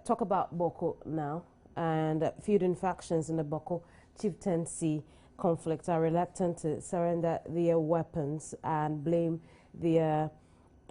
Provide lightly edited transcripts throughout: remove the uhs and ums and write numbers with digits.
talk about Bawku now, and feuding factions in the Bawku chieftaincy conflict are reluctant to surrender their weapons and blame their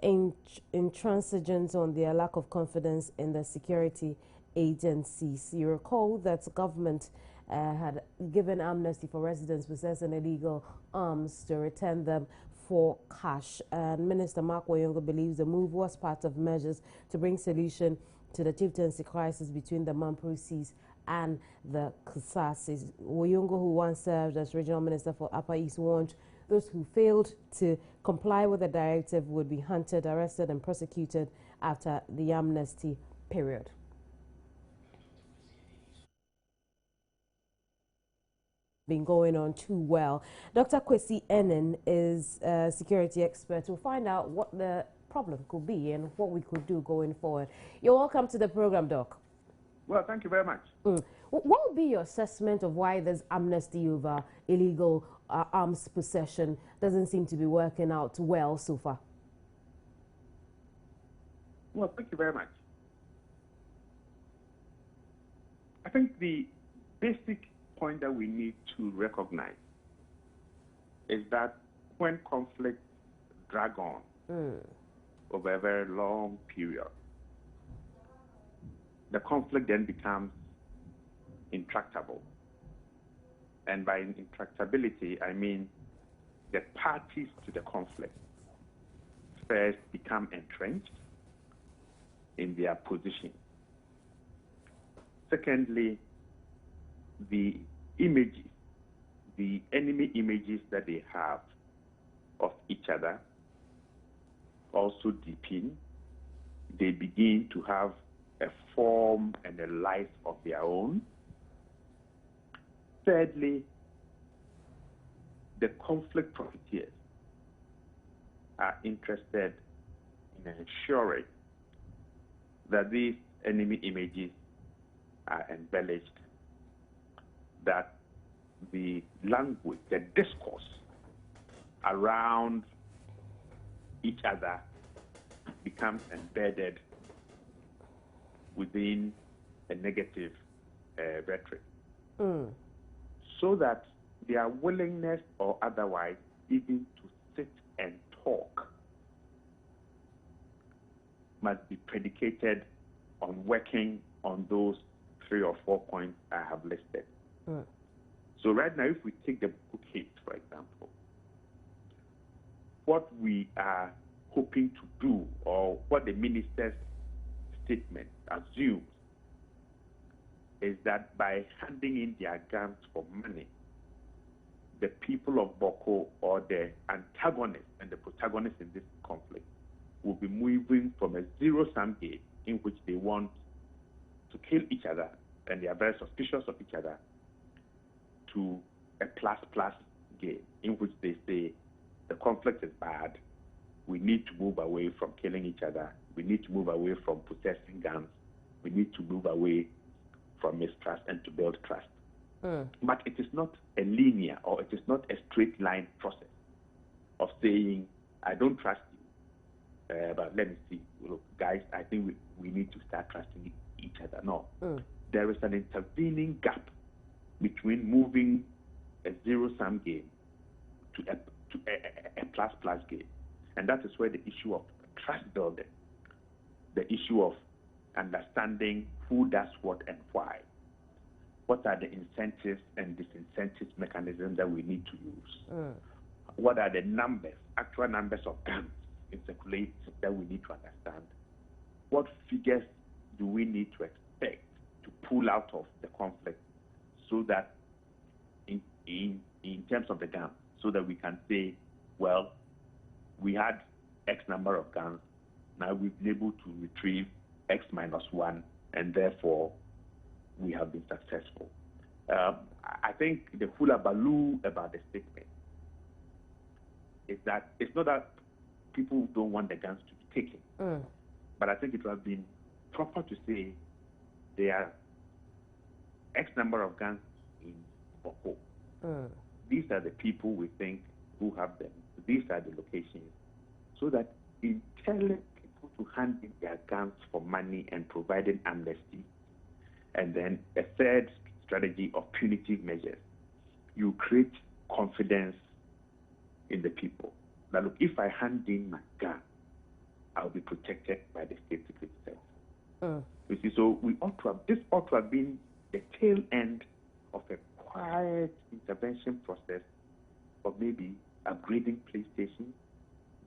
intransigence on their lack of confidence in the security agencies. You recall that the government had given amnesty for residents possessing illegal arms to return them for cash. And Minister Mark Wayongo believes the move was part of measures to bring solution to the chieftaincy crisis between the Mamprosis and the Kusasis. Wayongo, who once served as regional minister for Upper East, warned those who failed to comply with the directive would be hunted, arrested and prosecuted after the amnesty period. Been going on too well. Dr. Kwesi Enin is a security expert. We'll find out what the problem could be and what we could do going forward. You're welcome to the program, Doc. Well, thank you very much. What would be your assessment of why this amnesty over illegal arms possession doesn't seem to be working out well so far? Well, thank you very much. I think the basic point that we need to recognize is that when conflicts drag on over a very long period, the conflict then becomes intractable. And by intractability, I mean the parties to the conflict first become entrenched in their position. Secondly, the images, the enemy images that they have of each other also deepen. They begin to have a form and a life of their own. Thirdly, the conflict profiteers are interested in ensuring that these enemy images are embellished, that the language, the discourse around each other becomes embedded within a negative rhetoric. So that their willingness or otherwise even to sit and talk must be predicated on working on those 3 or 4 points I have listed. So right now, if we take the Bawku case, for example, what we are hoping to do, or what the minister's statement assumes, is that by handing in their guns for money, the people of Bawku, or the antagonists and the protagonists in this conflict, will be moving from a zero-sum game in which they want to kill each other and they are very suspicious of each other, to a plus-plus game in which they say the conflict is bad, we need to move away from killing each other, we need to move away from possessing guns, we need to move away from mistrust and to build trust. But it is not a linear, or it is not a straight line process of saying, I don't trust you, but let me see, look, guys, I think we need to start trusting each other. No. There is an intervening gap between moving a zero-sum game to a plus-plus game. And that is where the issue of trust building, the issue of understanding who does what and why, what are the incentives and disincentives mechanisms that we need to use, what are the numbers, actual numbers of guns in circulation that we need to understand, what figures do we need to expect to pull out of the conflict, so that in terms of the guns, so that we can say, well, we had X number of guns, now we've been able to retrieve X minus 1, and therefore we have been successful. I think the hula baloo about the statement is that it's not that people don't want the guns to be taken, but I think it would have been proper to say there are X number of guns in Bawku. These are the people we think who have them. These are the locations. So that in telling people to hand in their guns for money and providing amnesty, and then a third strategy of punitive measures, you create confidence in the people. Now, look, if I hand in my gun, I'll be protected by the state secret service. You see, so this ought to have been the tail end of a quiet intervention process of maybe upgrading police stations,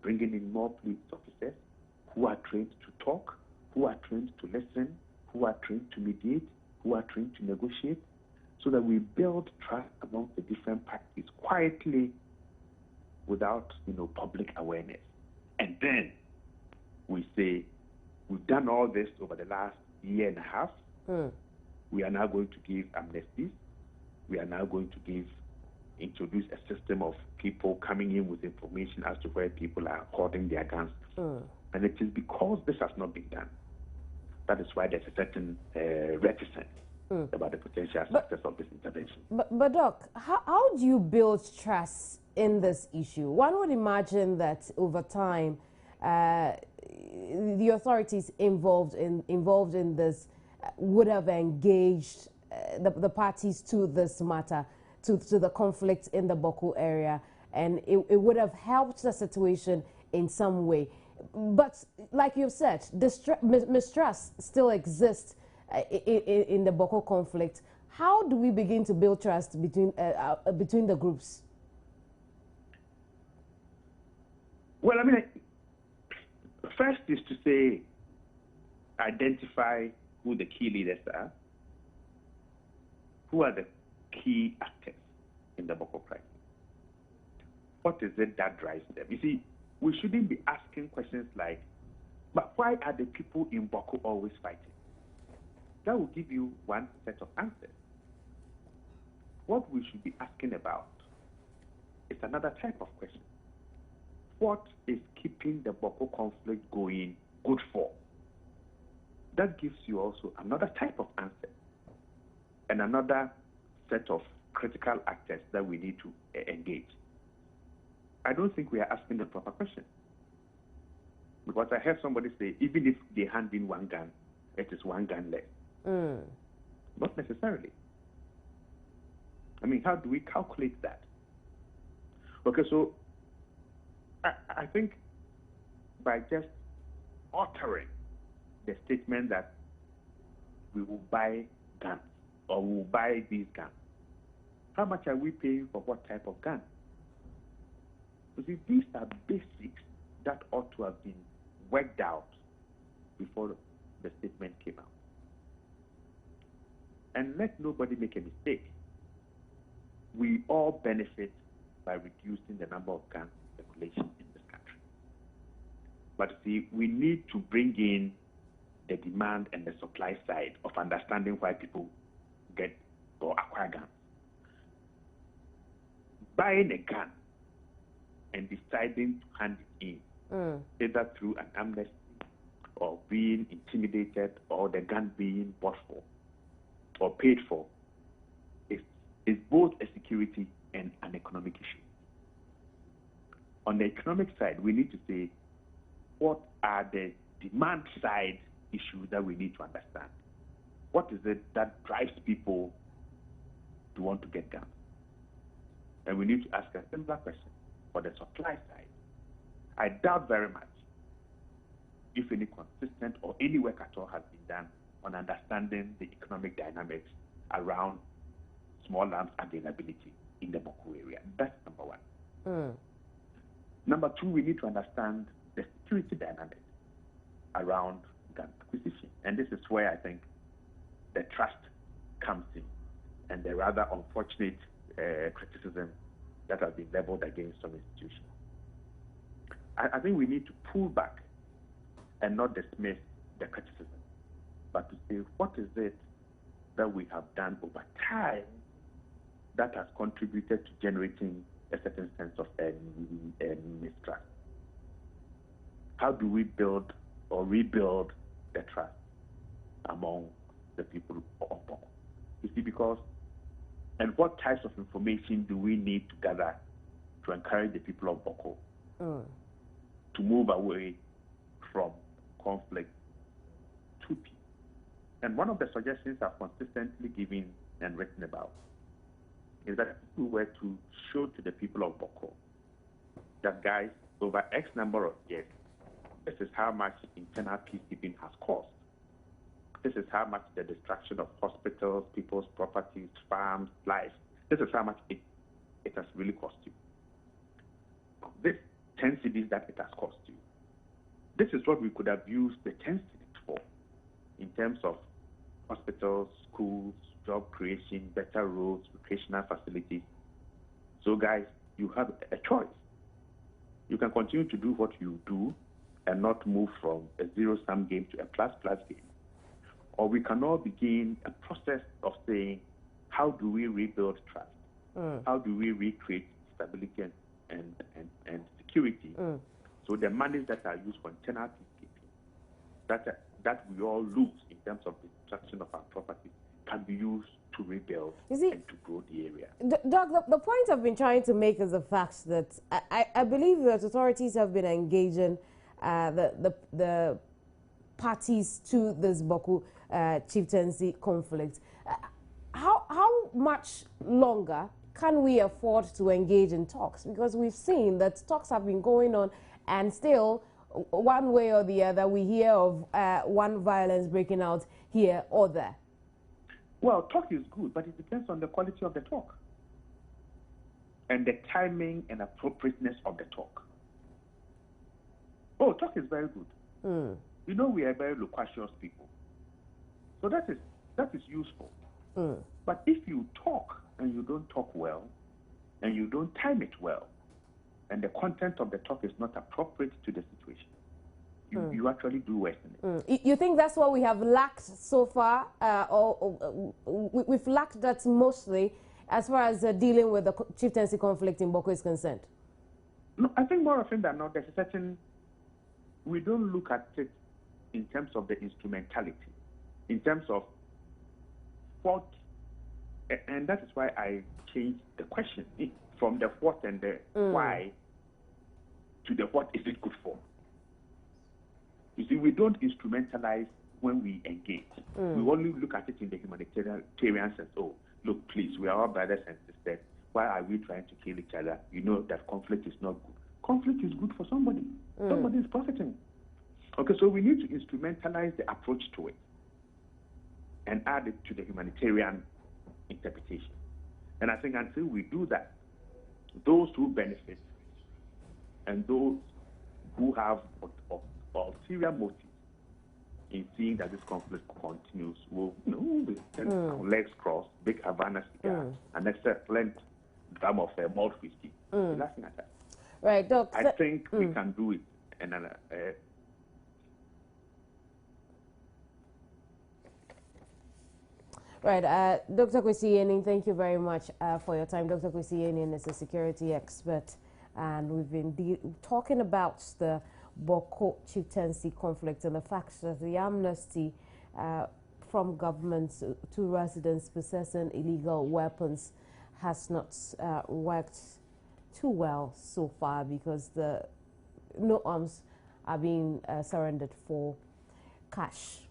bringing in more police officers who are trained to talk, who are trained to listen, who are trained to mediate, who are trained to negotiate, so that we build trust among the different parties quietly without, public awareness. And then we say, we've done all this over the last year and a half. We are now going to give amnesties. We are now going to introduce a system of people coming in with information as to where people are hoarding their guns. And it is because this has not been done. That is why there's a certain reticence about the potential success of this intervention. But Doc, how do you build trust in this issue? One would imagine that over time, the authorities involved in this would have engaged the parties to this matter, to the conflict in the Bawku area, and it would have helped the situation in some way. But like you've said, mistrust still exists in the Bawku conflict. How do we begin to build trust between the groups? Well, first is to say, identify who the key leaders are, who are the key actors in the Bawku crisis. What is it that drives them? You see, we shouldn't be asking questions like, but why are the people in Bawku always fighting? That will give you one set of answers. What we should be asking about is another type of question. What is keeping the Bawku conflict going good for? That gives you also another type of answer and another set of critical actors that we need to engage. I don't think we are asking the proper question. Because I heard somebody say, even if they hand in one gun, it is one gun less. Not necessarily. How do we calculate that? Okay, so I think by just altering the statement that we will buy guns or we will buy these guns, how much are we paying for what type of gun? You see, these are basics that ought to have been worked out before the statement came out. And let nobody make a mistake. We all benefit by reducing the number of guns in circulation in this country. But see, we need to bring in the demand and the supply side of understanding why people get or acquire guns. Buying a gun and deciding to hand it in, either through an amnesty or being intimidated or the gun being bought for or paid for, is both a security and an economic issue. On the economic side, we need to say, what are the demand side issues that we need to understand? What is it that drives people to want to get guns? And we need to ask a similar question for the supply side. I doubt very much if any consistent or any work at all has been done on understanding the economic dynamics around small arms availability in the Bawku area. That's number one. Number two, we need to understand the security dynamics around gun acquisition. And this is where I think the trust comes in and the rather unfortunate criticism that has been leveled against some institutions. I think we need to pull back and not dismiss the criticism, but to say, what is it that we have done over time that has contributed to generating a certain sense of mistrust? How do we build or rebuild the trust among the people of Bawku? You see, and what types of information do we need to gather to encourage the people of Bawku to move away from conflict to peace. And one of the suggestions I've consistently given and written about is that if we were to show to the people of Bawku that, guys, over X number of years, this is how much internal peacekeeping has cost. This is how much the destruction of hospitals, people's properties, farms, lives, this is how much it has really cost you. This 10 cities that it has cost you. This is what we could have used the 10 cities for in terms of hospitals, schools, job creation, better roads, recreational facilities. So, guys, you have a choice. You can continue to do what you do and not move from a zero-sum game to a plus-plus game. Or we can all begin a process of saying, how do we rebuild trust? How do we recreate stability and security? So the monies that are used for internal peacekeeping, that we all lose in terms of the destruction of our property, can be used to rebuild and to grow the area. Doug, the point I've been trying to make is the fact that I believe that authorities have been engaging the parties to this Bawku chieftaincy conflict. How much longer can we afford to engage in talks? Because we've seen that talks have been going on, and still, one way or the other, we hear of one violence breaking out here or there. Well, talk is good, but it depends on the quality of the talk and the timing and appropriateness of the talk. Oh, talk is very good. You know, we are very loquacious people. So that is useful. But if you talk and you don't talk well, and you don't time it well, and the content of the talk is not appropriate to the situation, you actually do worsen it. You think that's what we have lacked so far? Or we've lacked that mostly as far as dealing with the chieftaincy conflict in Bawku is concerned? No, I think more often than not, there's a certain, we don't look at it in terms of the instrumentality, in terms of what, and that is why I changed the question from the what and the why to the what is it good for. You see, we don't instrumentalize when we engage. We only look at it in the humanitarian sense. Oh, look, please, we are all brothers and sisters. Why are we trying to kill each other? You know that conflict is not good. Conflict is good for somebody. Somebody is profiting. Okay, so we need to instrumentalize the approach to it and add it to the humanitarian interpretation. And I think until we do that, those who benefit and those who have ulterior motives in seeing that this conflict continues will, with legs crossed, big Havana cigar, and excellent drum of malt whiskey. Laughing at that. Right, Doc. I think we can do it. And right, Dr. Kwesi Yening, thank you very much for your time. Dr. Kwesi Yening is a security expert, and we've been talking about the Bawku chieftaincy conflict and the fact that the amnesty from government to residents possessing illegal weapons has not worked too well so far, because no arms are being surrendered for cash.